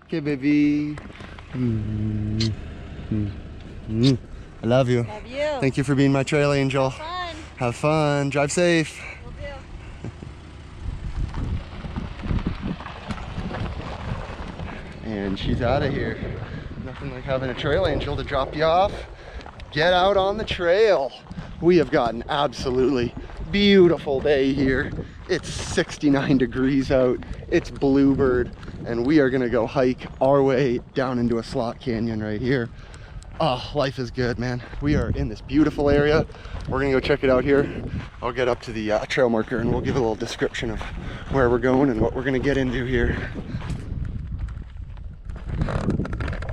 Okay, baby. I love you. Love you. Thank you for being my trail angel. Have fun. Have fun. Drive safe. Will do. And she's out of here. Nothing like having a trail angel to drop you off. Get out on the trail. We have got an absolutely beautiful day here. It's 69 degrees out. It's bluebird, and we are gonna go hike our way down into a slot canyon right here. Oh, life is good, man. We are in this beautiful area. We're gonna go check it out here. I'll get up to the trail marker and we'll give a little description of where we're going and what we're gonna get into here.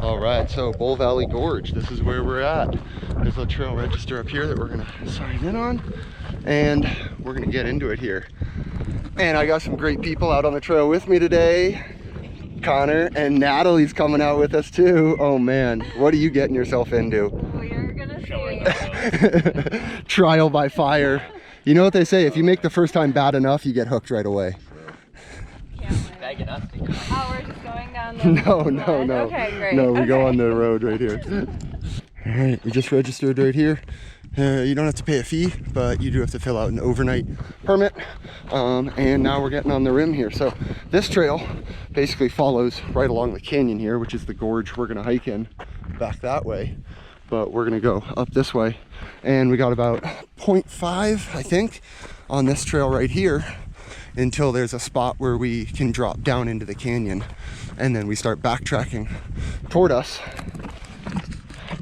All right, so Bull Valley Gorge, this is where we're at. There's a trail register up here that we're gonna sign in on, and we're gonna get into it here. And I got some great people out on the trail with me today. Connor and Natalie's coming out with us too. Oh man, what are you getting yourself into? We're gonna see. Trial by fire. You know what they say, if you make the first time bad enough, you get hooked right away. Oh, we're just going down the No. Okay, great. No, we go on the road right here. All right, we just registered right here. You don't have to pay a fee, but you do have to fill out an overnight permit. And now we're getting on the rim here. So this trail basically follows right along the canyon here, which is the gorge we're gonna hike in back that way. But we're gonna go up this way. And we got about 0.5, I think, on this trail right here until there's a spot where we can drop down into the canyon. And then we start backtracking toward us.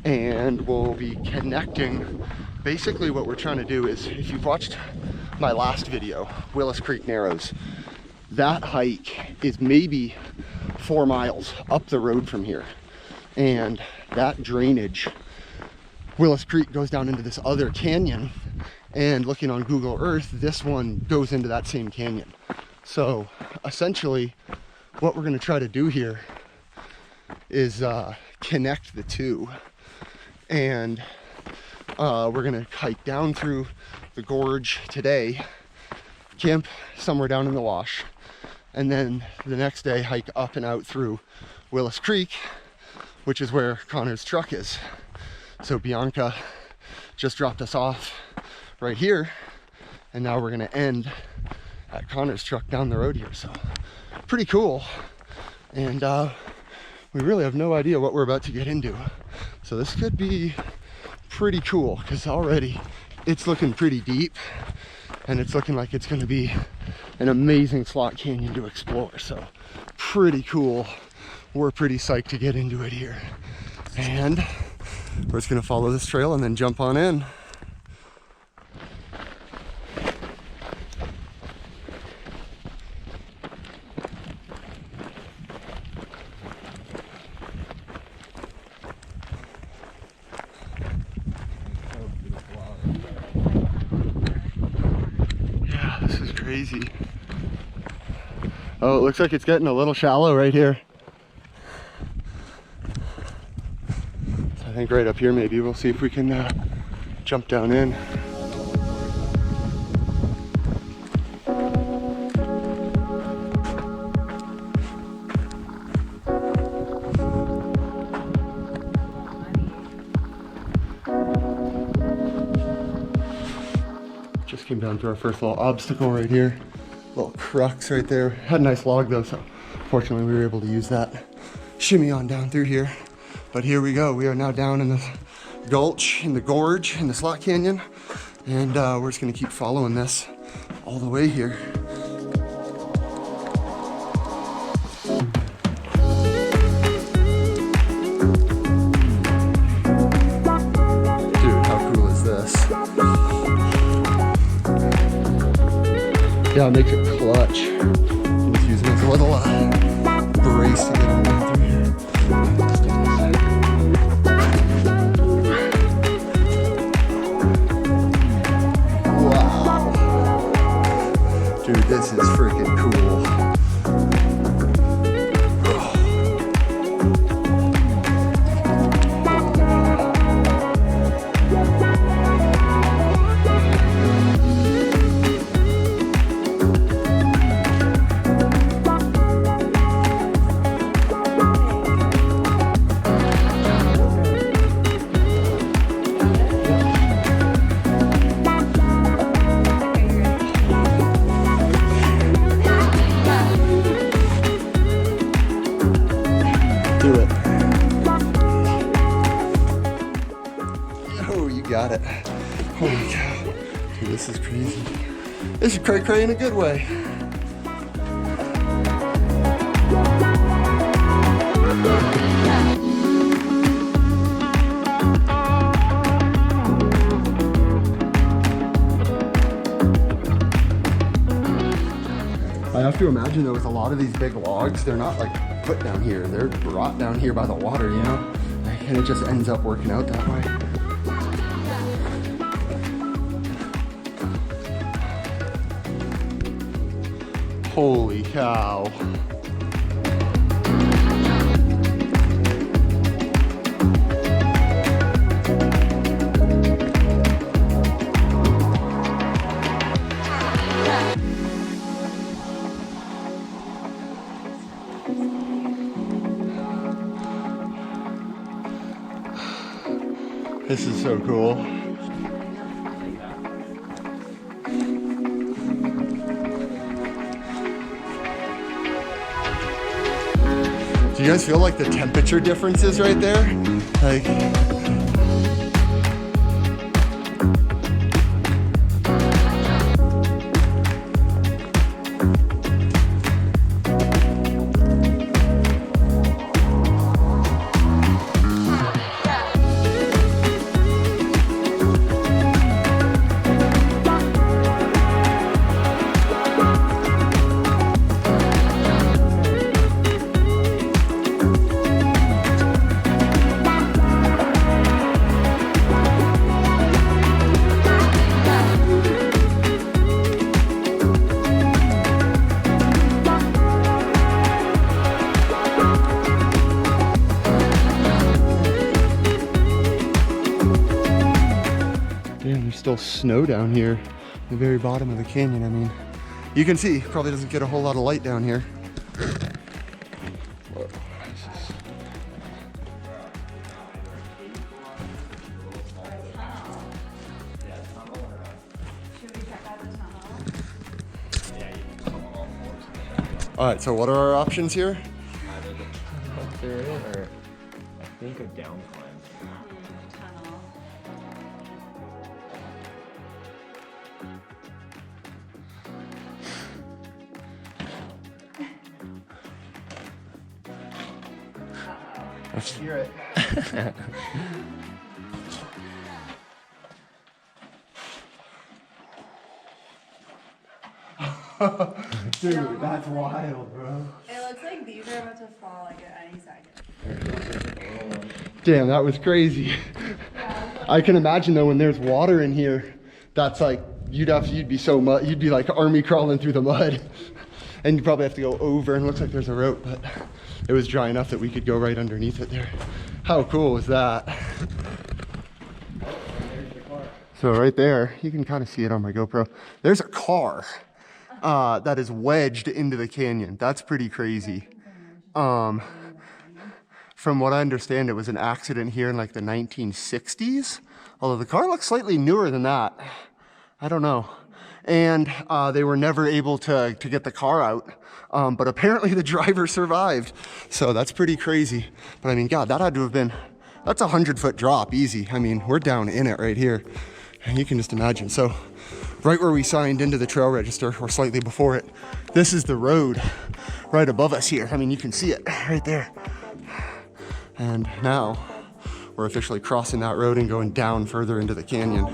And we'll be connecting. Basically what we're trying to do is, if you've watched my last video, Willis Creek Narrows, that hike is maybe 4 miles up the road from here. And that drainage, Willis Creek goes down into this other canyon, and looking on Google Earth, this one goes into that same canyon. So essentially what we're gonna try to do here is connect the two. And we're gonna hike down through the gorge today, camp somewhere down in the wash, and then the next day hike up and out through Willis Creek, which is where Connor's truck is. So Bianca just dropped us off right here, and now we're gonna end at Connor's truck down the road here. So pretty cool. And we really have no idea what we're about to get into. So this could be pretty cool, because already it's looking pretty deep, and it's looking like it's gonna be an amazing slot canyon to explore. So pretty cool. We're pretty psyched to get into it here. And we're just gonna follow this trail and then jump on in. Crazy. Oh, it looks like it's getting a little shallow right here. So I think right up here maybe we'll see if we can jump down in. Just came down to our first little obstacle right here. Little crux right there. Had a nice log though, so fortunately we were able to use that. Shimmy on down through here. But here we go. We are now down in the gulch, in the gorge, in the slot canyon. And we're just gonna keep following this all the way here. Dude, how cool is this? Yeah, it makes it clutch. I'm just using it as a little brace to get on through here. Wow. Dude, this is freaking cool. at it. Holy cow. Dude, this is crazy. This is cray-cray in a good way. I have to imagine though with a lot of these big logs, they're not like put down here. They're brought down here by the water, you know? And it just ends up working out that way. Holy cow. This is so cool. Do you guys feel like the temperature differences right there? Like, still snow down here, the very bottom of the canyon. I mean, you can see, probably doesn't get a whole lot of light down here. Whoa, all right, so what are our options here? Up there, or I think a down climb. Let's hear it. Dude, that's wild, bro. It looks like these are about to fall like at any second. Damn, that was crazy. I can imagine though when there's water in here, that's like you'd be so mud, you'd be like army crawling through the mud, and you probably have to go over. And it looks like there's a rope, but it was dry enough that we could go right underneath it there. How cool was that? So right there, you can kind of see it on my GoPro. There's a car that is wedged into the canyon. That's pretty crazy. From what I understand, it was an accident here in like the 1960s. Although the car looks slightly newer than that. I don't know. And they were never able to get the car out. But apparently the driver survived. So that's pretty crazy. But I mean, God, that had to have been, that's a 100-foot drop, easy. I mean, we're down in it right here. And you can just imagine. So right where we signed into the trail register, or slightly before it, this is the road right above us here. I mean, you can see it right there. And now we're officially crossing that road and going down further into the canyon.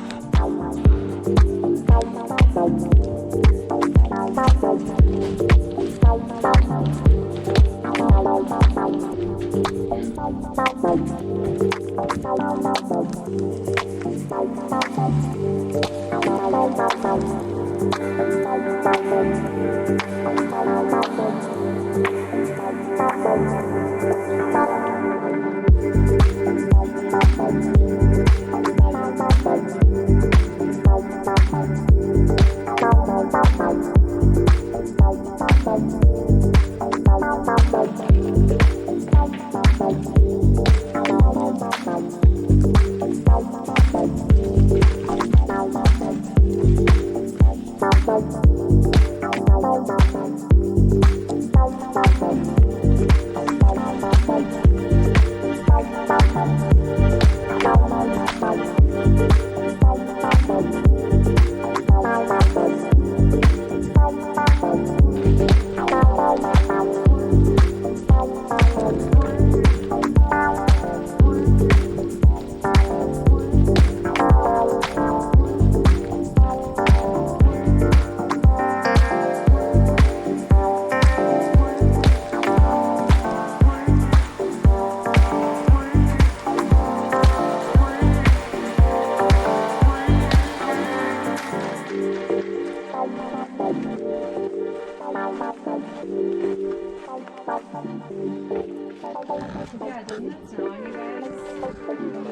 Yeah, didn't it snow on you guys?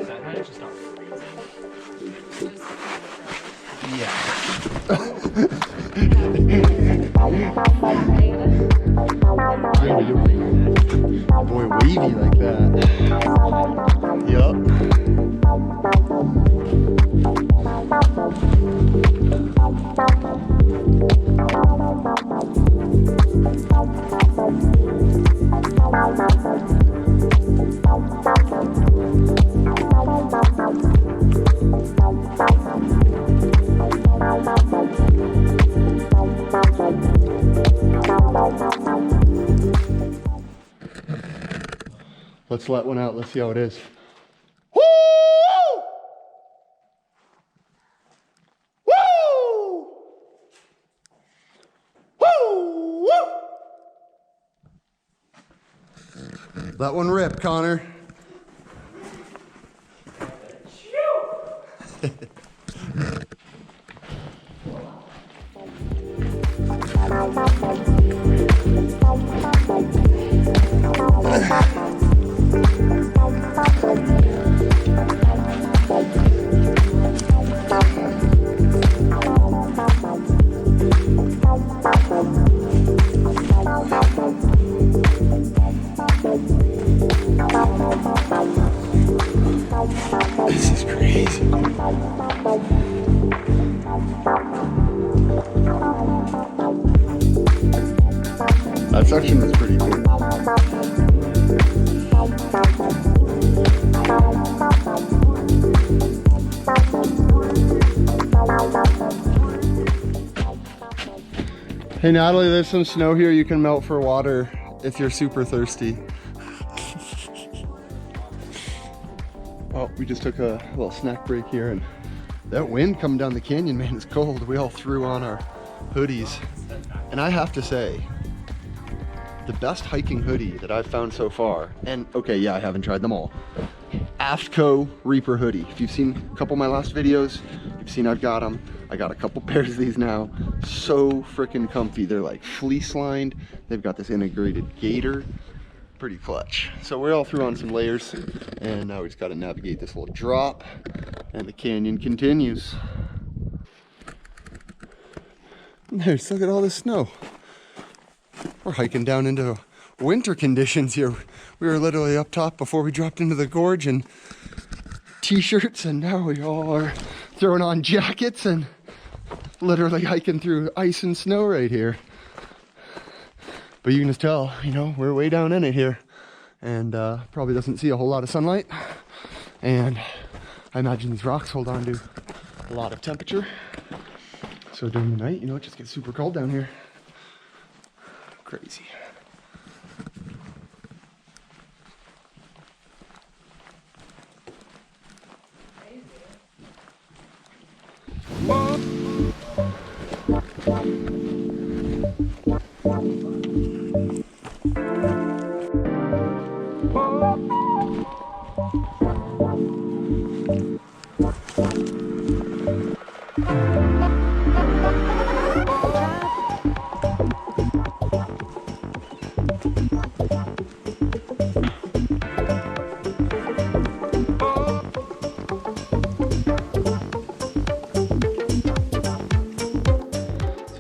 That night just got freezing. Just Boy, wavy like that. Yup. Let's let one out. Let's see how it is. Woo! Woo! Woo! Woo! Let one rip, Connor. This is crazy. That section is pretty cool. Hey Natalie, there's some snow here you can melt for water if you're super thirsty. Oh, we just took a little snack break here, and that wind coming down the canyon, man, is cold. We all threw on our hoodies. And I have to say, the best hiking hoodie that I've found so far, and okay, yeah, I haven't tried them all. Aftco Reaper hoodie. If you've seen a couple of my last videos, you've seen I've got them. I got a couple pairs of these now. So freaking comfy. They're like fleece lined. They've got this integrated gaiter. Pretty clutch. So we all threw on some layers, and now we just got to navigate this little drop, and the canyon continues. There's, look at all this snow. We're hiking down into winter conditions here. We were literally up top before we dropped into the gorge in t-shirts, and now we all are throwing on jackets and literally hiking through ice and snow right here. But you can just tell, you know, we're way down in it here, and probably doesn't see a whole lot of sunlight. And I imagine these rocks hold on to a lot of temperature. So during the night, you know, it just gets super cold down here. Crazy.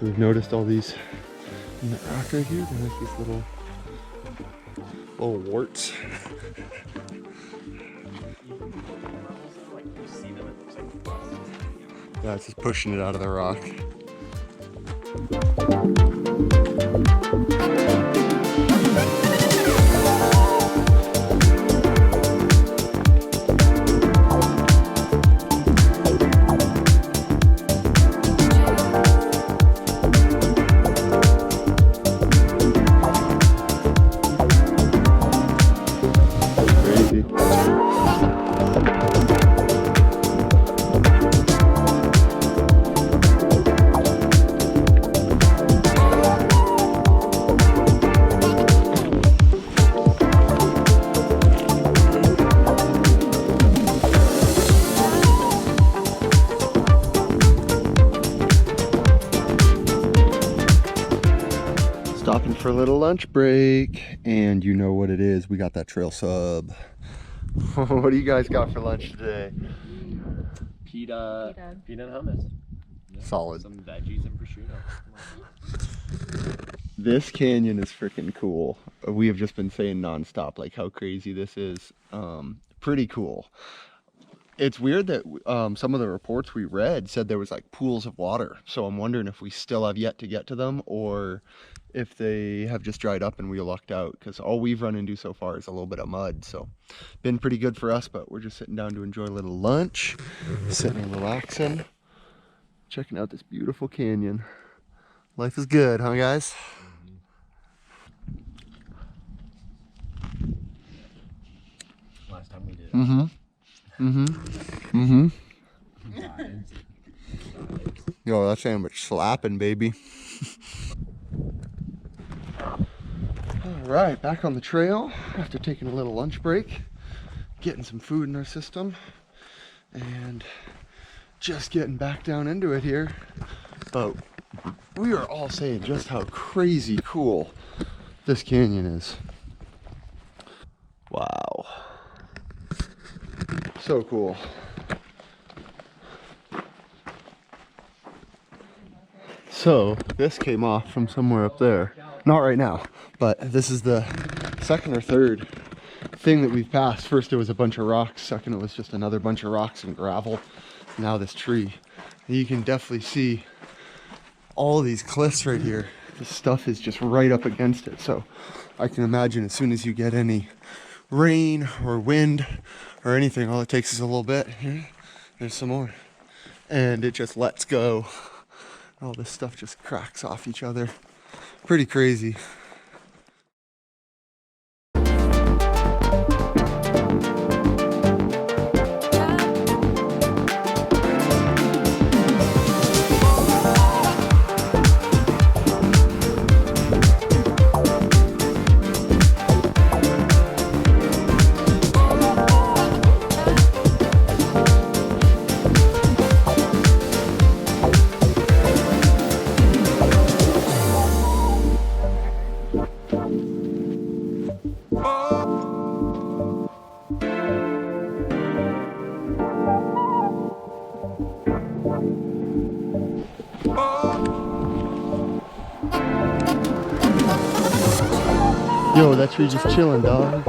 We've noticed all these in the rock right here. They're like these little warts. Yeah, it's just pushing it out of the rock. for a little lunch break, and you know what it is. We got that trail sub. What do you guys got for lunch today? Pita and hummus. Yeah, Solid. Some veggies and prosciutto. This canyon is freaking cool. We have just been saying nonstop like how crazy this is. Pretty cool. It's weird that some of the reports we read said there was like pools of water. So I'm wondering if we still have yet to get to them, or if they have just dried up and we lucked out, because all we've run into so far is a little bit of mud. So been pretty good for us, but we're just sitting down to enjoy a little lunch, sitting and relaxing, checking out this beautiful canyon. Life is good, huh guys? Last time we did it. Yo, that sandwich slapping, baby. All right, back on the trail after taking a little lunch break, getting some food in our system, and just getting back down into it here. But we are all saying just how crazy cool this canyon is. Wow. So cool. So this came off from somewhere up there. Not right now, but this is the second or third thing that we've passed. First it was a bunch of rocks, second it was just another bunch of rocks and gravel. Now this tree. And you can definitely see all these cliffs right here. This stuff is just right up against it. So I can imagine as soon as you get any rain or wind or anything, all it takes is a little bit. Here, there's some more. And it just lets go. All this stuff just cracks off each other. Pretty crazy. Yo, that tree just chilling, dog.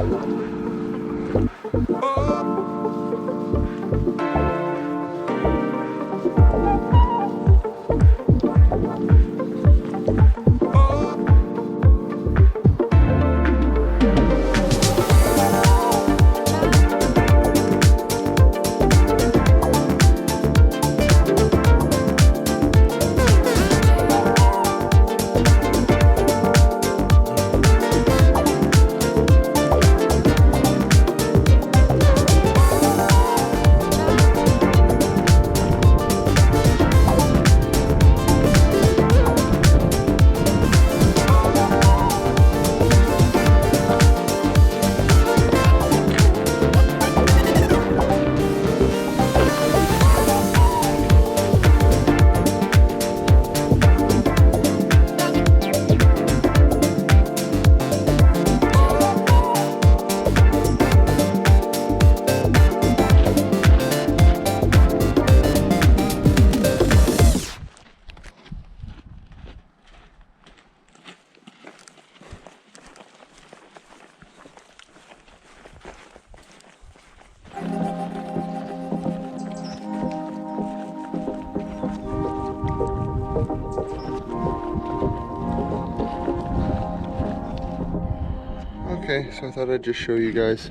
Okay, so I thought I'd just show you guys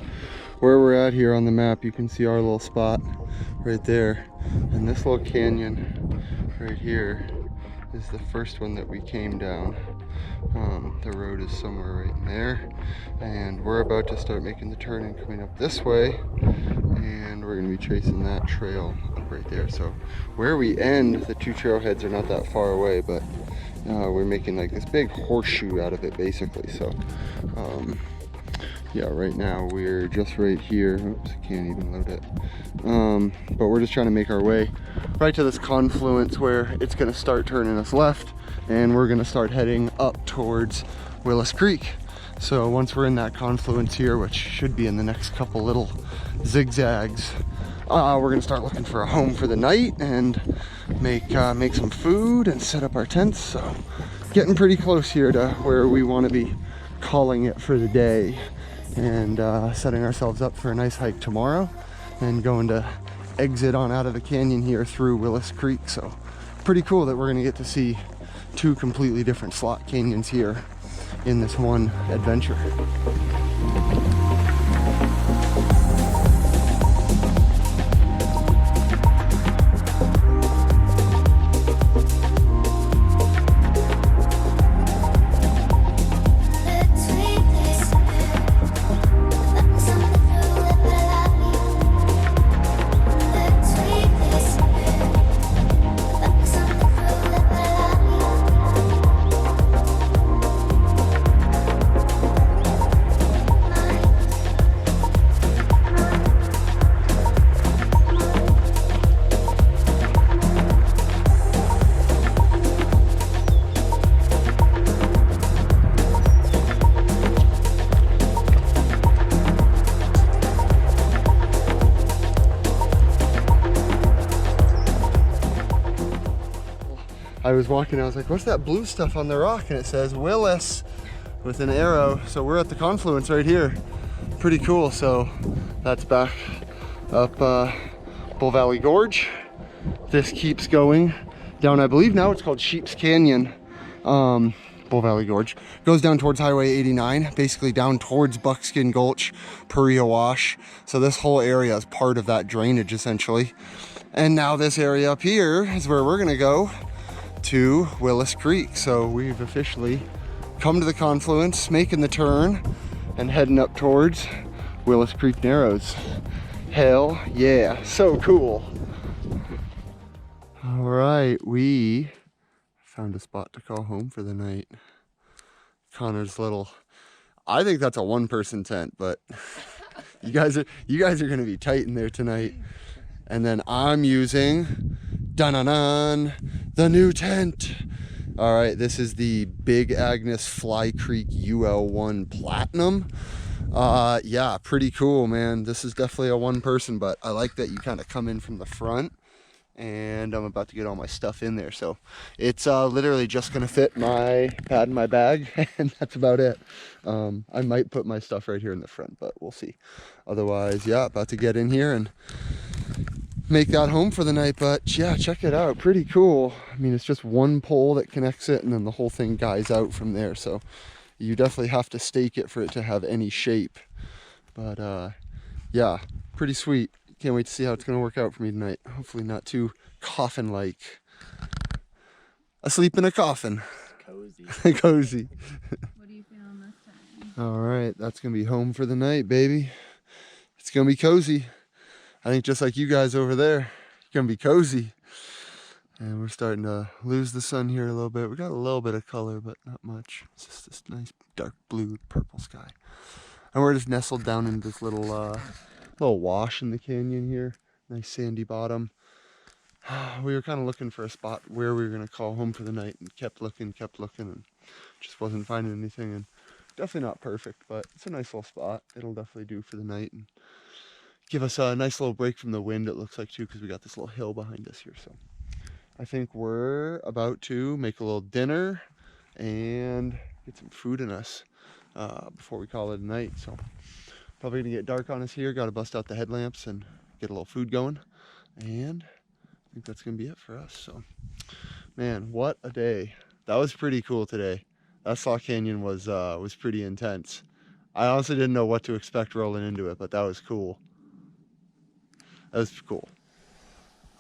where we're at here on the map. You can see our little spot right there, and this little canyon right here is the first one that we came down. The road is somewhere right in there, and we're about to start making the turn and coming up this way, and we're going to be tracing that trail up right there. So where we end, the two trailheads are not that far away, but we're making like this big horseshoe out of it basically. So yeah, right now we're just right here. Oops, can't even load it. But we're just trying to make our way right to this confluence where it's going to start turning us left, and we're going to start heading up towards Willis Creek. So once we're in that confluence here, which should be in the next couple little zigzags, we're gonna start looking for a home for the night and make some food and set up our tents. So getting pretty close here to where we want to be calling it for the day, and setting ourselves up for a nice hike tomorrow and going to exit on out of the canyon here through Willis Creek. So pretty cool that we're gonna get to see two completely different slot canyons here in this one adventure. I was walking, I was like, what's that blue stuff on the rock? And it says Willis with an arrow. So we're at the confluence right here. Pretty cool. So that's back up Bull Valley Gorge. This keeps going down, I believe now it's called Sheep's Canyon. Bull Valley Gorge goes down towards Highway 89, basically down towards Buckskin Gulch, Paria Wash. So this whole area is part of that drainage essentially. And now this area up here is where we're gonna go to Willis Creek. So we've officially come to the confluence, making the turn and heading up towards Willis Creek Narrows. Hell yeah, so cool. All right, we found a spot to call home for the night. Connor's little, I think that's a one-person tent, but you guys are gonna be tight in there tonight. And then I'm using dun-dun-dun, the new tent. All right, this is the Big Agnes Fly Creek UL1 Platinum. Yeah, pretty cool, man. This is definitely a one person, but I like that you kind of come in from the front, and I'm about to get all my stuff in there. So it's literally just gonna fit my pad in my bag, and that's about it. I might put my stuff right here in the front, but we'll see. Otherwise, yeah, about to get in here and make that home for the night. But yeah, check it out, pretty cool. I mean, it's just one pole that connects it, and then the whole thing guys out from there. So you definitely have to stake it for it to have any shape. But yeah, pretty sweet. Can't wait to see how it's gonna work out for me tonight. Hopefully not too coffin-like. Asleep in a coffin. Cozy. Cozy. What are you feeling this time? All right, that's gonna be home for the night, baby. It's gonna be cozy. I think just like you guys over there, it's gonna be cozy. And we're starting to lose the sun here a little bit. We got a little bit of color, but not much. It's just this nice dark blue, purple sky. And we're just nestled down in this little wash in the canyon here. Nice sandy bottom. We were kind of looking for a spot where we were gonna call home for the night, and kept looking, and just wasn't finding anything. And definitely not perfect, but it's a nice little spot. It'll definitely do for the night and give us a nice little break from the wind, it looks like, too, because we got this little hill behind us here. So I think we're about to make a little dinner and get some food in us before we call it a night. So probably gonna get dark on us here. Got to bust out the headlamps and get a little food going. And I think that's gonna be it for us. So man, what a day. That was pretty cool today. That Slot Canyon was pretty intense. I honestly didn't know what to expect rolling into it, but that was cool. That was cool.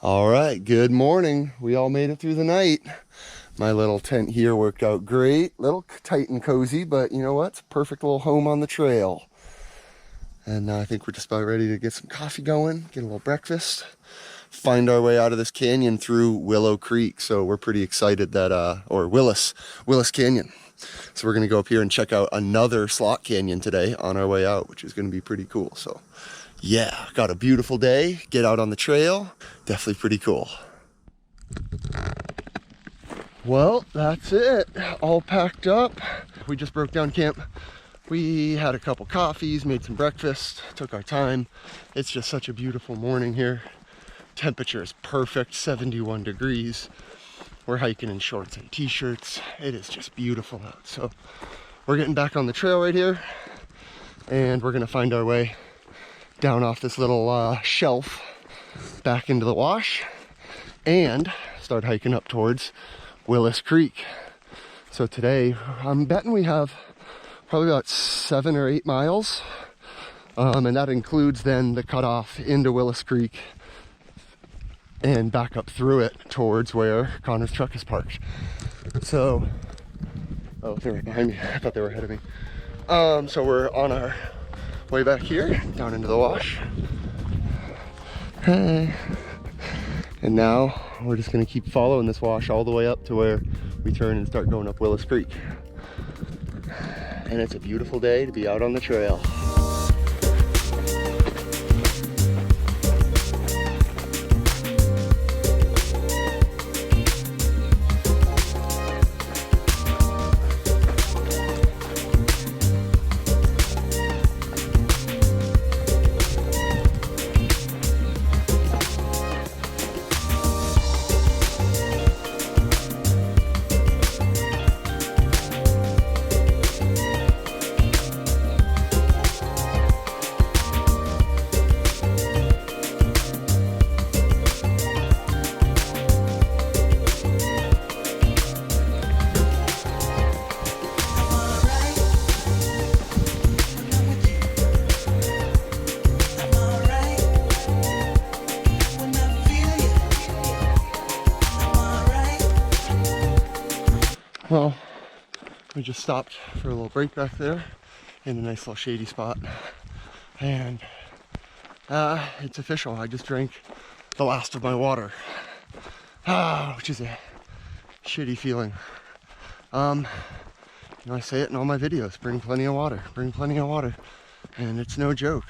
All right, good morning. We all made it through the night. My little tent here worked out great. Little tight and cozy, but you know what? It's a perfect little home on the trail. And I think we're just about ready to get some coffee going, get a little breakfast, find our way out of this canyon through Willow Creek. So we're pretty excited that, or Willis Canyon. So we're gonna go up here and check out another slot canyon today on our way out, which is gonna be pretty cool. So yeah, got a beautiful day, get out on the trail, definitely pretty cool. Well, that's it. All packed up. We just broke down camp. We had a couple coffees, made some breakfast, took our time. It's just such a beautiful morning here. Temperature is perfect, 71 degrees. We're hiking in shorts and t-shirts. It is just beautiful out. So we're getting back on the trail right here, and we're gonna find our way down off this little shelf back into the wash and start hiking up towards Willis Creek. So today, I'm betting we have probably about 7 or 8 miles, and that includes then the cutoff into Willis Creek and back up through it towards where Connor's truck is parked. So, oh, they're right behind me. I thought they were ahead of me. So we're on our way back here, down into the wash. Hey. And now we're just gonna keep following this wash all the way up to where we turn and start going up Willis Creek. And it's a beautiful day to be out on the trail. Well, we just stopped for a little break back there in a nice little shady spot, and it's official. I just drank the last of my water, which is a shitty feeling. You know, I say it in all my videos, bring plenty of water, bring plenty of water, and it's no joke.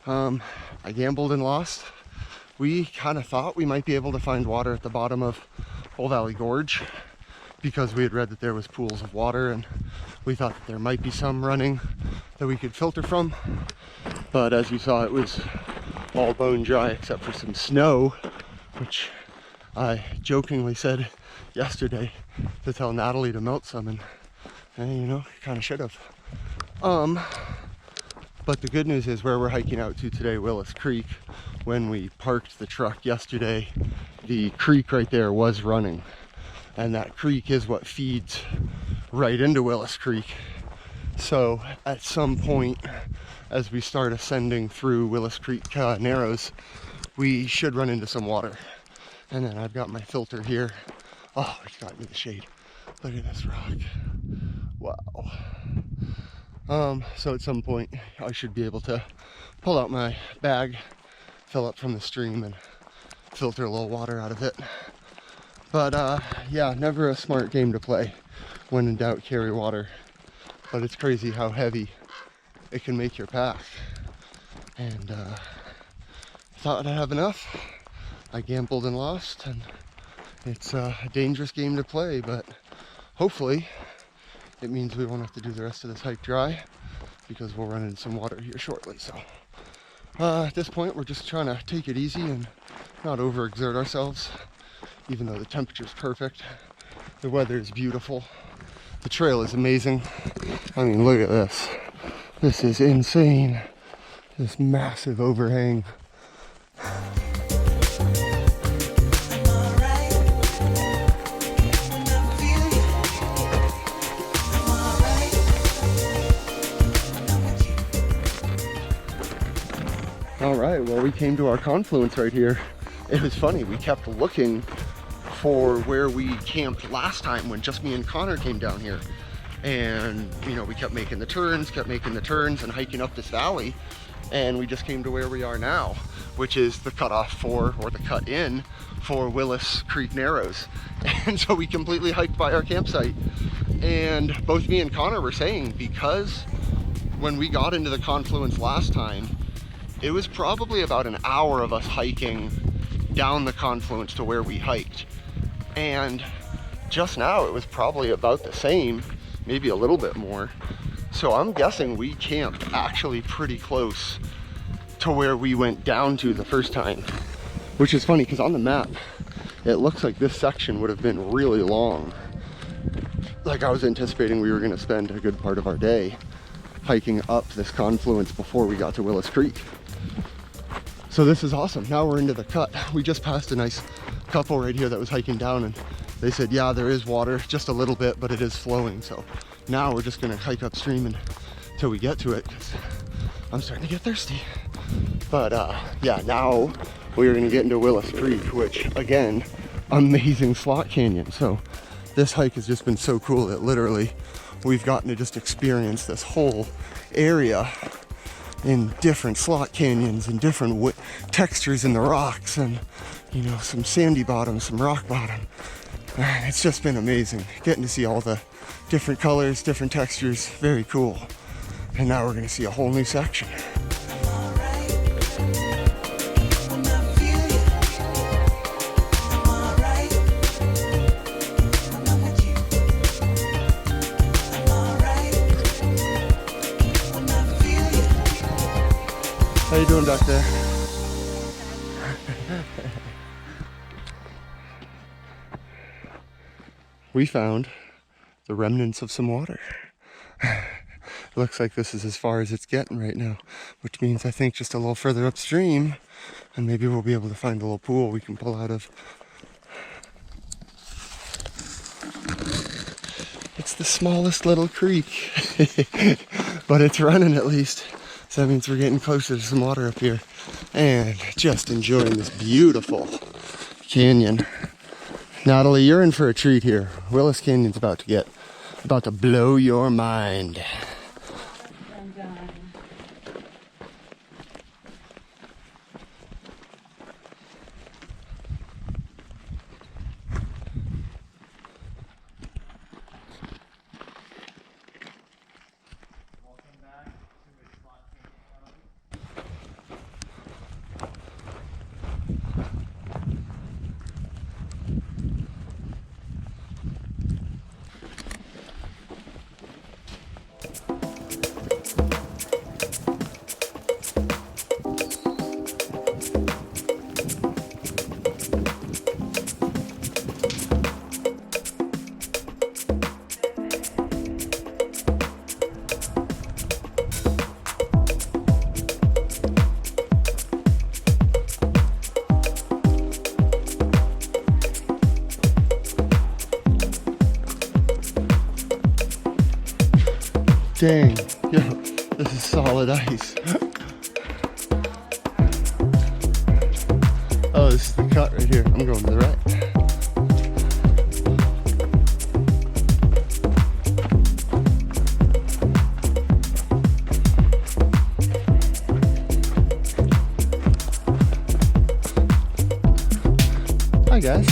I gambled and lost. We kind of thought we might be able to find water at the bottom of Whole Valley Gorge, because we had read that there was pools of water, and we thought that there might be some running that we could filter from. But as you saw, it was all bone dry except for some snow, which I jokingly said yesterday to tell Natalie to melt some, and you know, kind of should have. But the good news is where we're hiking out to today, Willis Creek, when we parked the truck yesterday, the creek right there was running. And that creek is what feeds right into Willis Creek. So at some point, as we start ascending through Willis Creek narrows, we should run into some water. And then I've got my filter here. Oh, it's got me the shade. Look at this rock. Wow. So at some point, I should be able to pull out my bag, fill up from the stream, and filter a little water out of it. But yeah, never a smart game to play. When in doubt, carry water. But it's crazy how heavy it can make your pack. And thought I'd have enough. I gambled and lost, and it's a dangerous game to play, but hopefully it means we won't have to do the rest of this hike dry, because we'll run into some water here shortly. So at this point, we're just trying to take it easy and not overexert ourselves. Even though the temperature is perfect, the weather is beautiful, the trail is amazing. I mean, look at this. This is insane. This massive overhang. All right, well, we came to our confluence right here. It was funny, we kept looking for where we camped last time when just me and Connor came down here. And, you know, we kept making the turns and hiking up this valley. And we just came to where we are now, which is the cutoff for, or the cut in for Willis Creek Narrows. And so we completely hiked by our campsite. And both me and Connor were saying, because when we got into the confluence last time, it was probably about an hour of us hiking down the confluence to where we hiked. And just now it was probably about the same, maybe a little bit more. So I'm guessing we camped actually pretty close to where we went down to the first time, which is funny because on the map, it looks like this section would have been really long. Like I was anticipating we were gonna spend a good part of our day hiking up this confluence before we got to Willis Creek. So this is awesome. Now we're into the cut. We just passed a nice couple right here that was hiking down, and they said, yeah, there is water, just a little bit, but it is flowing. So now we're just gonna hike upstream until we get to it, because I'm starting to get thirsty. But yeah, now we're gonna get into Willis Creek, which again, amazing slot canyon. So this hike has just been so cool that literally we've gotten to just experience this whole area in different slot canyons and different textures in the rocks, and you know, some sandy bottom, some rock bottom. And it's just been amazing getting to see all the different colors, different textures. Very cool. And now we're gonna see a whole new section. How you doing back there? We found the remnants of some water. Looks like this is as far as it's getting right now, which means I think just a little further upstream and maybe we'll be able to find a little pool we can pull out of. It's the smallest little creek, but it's running at least. So that means we're getting closer to some water up here and just enjoying this beautiful canyon. Natalie, you're in for a treat here. Willis Canyon's about to blow your mind. I'm done. Dang, yo, this is solid ice. Oh, this is the cut right here. I'm going to the right. Hi guys.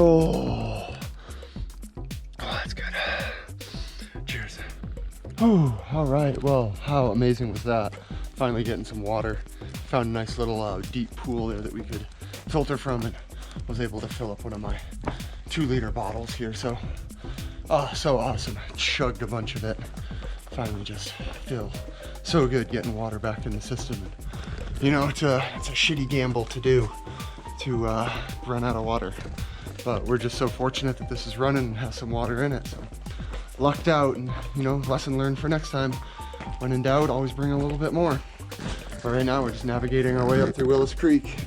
Oh, that's good. Cheers. Oh, all right. Well, how amazing was that? Finally getting some water. Found a nice little deep pool there that we could filter from, and was able to fill up one of my 2-liter bottles here. So, so awesome. Chugged a bunch of it. Finally just feel so good getting water back in the system. And, you know, it's a shitty gamble to do to run out of water. But we're just so fortunate that this is running and has some water in it. So lucked out, and you know, lesson learned for next time. When in doubt, always bring a little bit more. But right now we're just navigating our way up through Willis Creek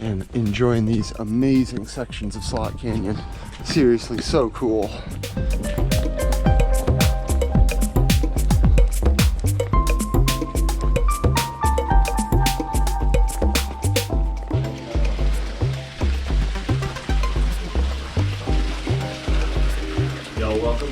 and enjoying these amazing sections of Slot Canyon. Seriously, so cool. Welcome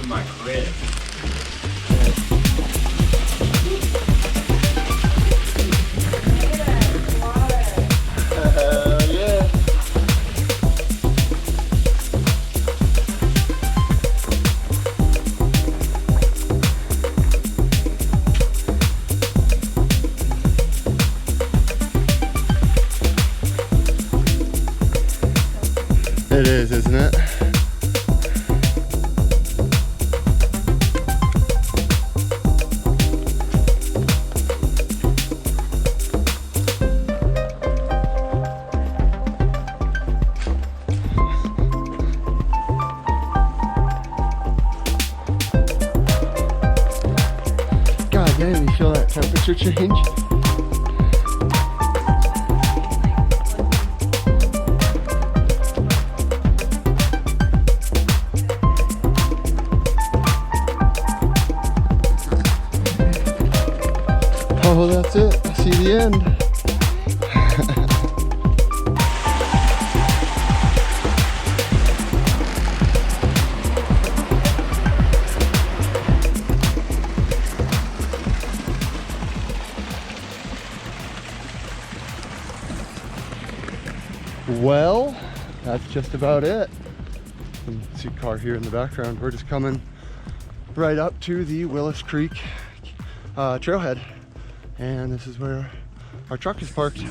It is, isn't it? God damn, you feel that temperature change? Oh, that's it. I see the end. Well, that's just about it. You can see a car here in the background. We're just coming right up to the Willis Creek trailhead. And this is where our truck is parked.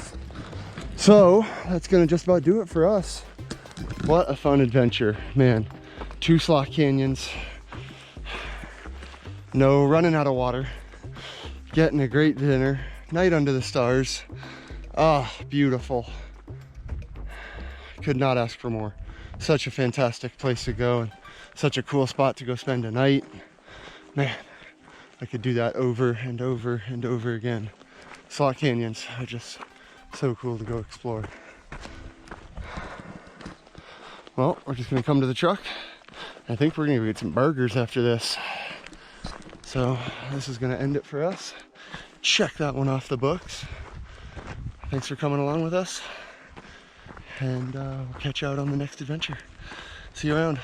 So that's gonna just about do it for us. What a fun adventure, man. 2 slot canyons, no running out of water, getting a great dinner, night under the stars. Ah, beautiful. Could not ask for more. Such a fantastic place to go and such a cool spot to go spend a night. Man, I could do that over and over and over again. Slot canyons are just so cool to go explore. Well, we're just gonna come to the truck. I think we're gonna get some burgers after this. So this is gonna end it for us. Check that one off the books. Thanks for coming along with us. And we'll catch you out on the next adventure. See you around.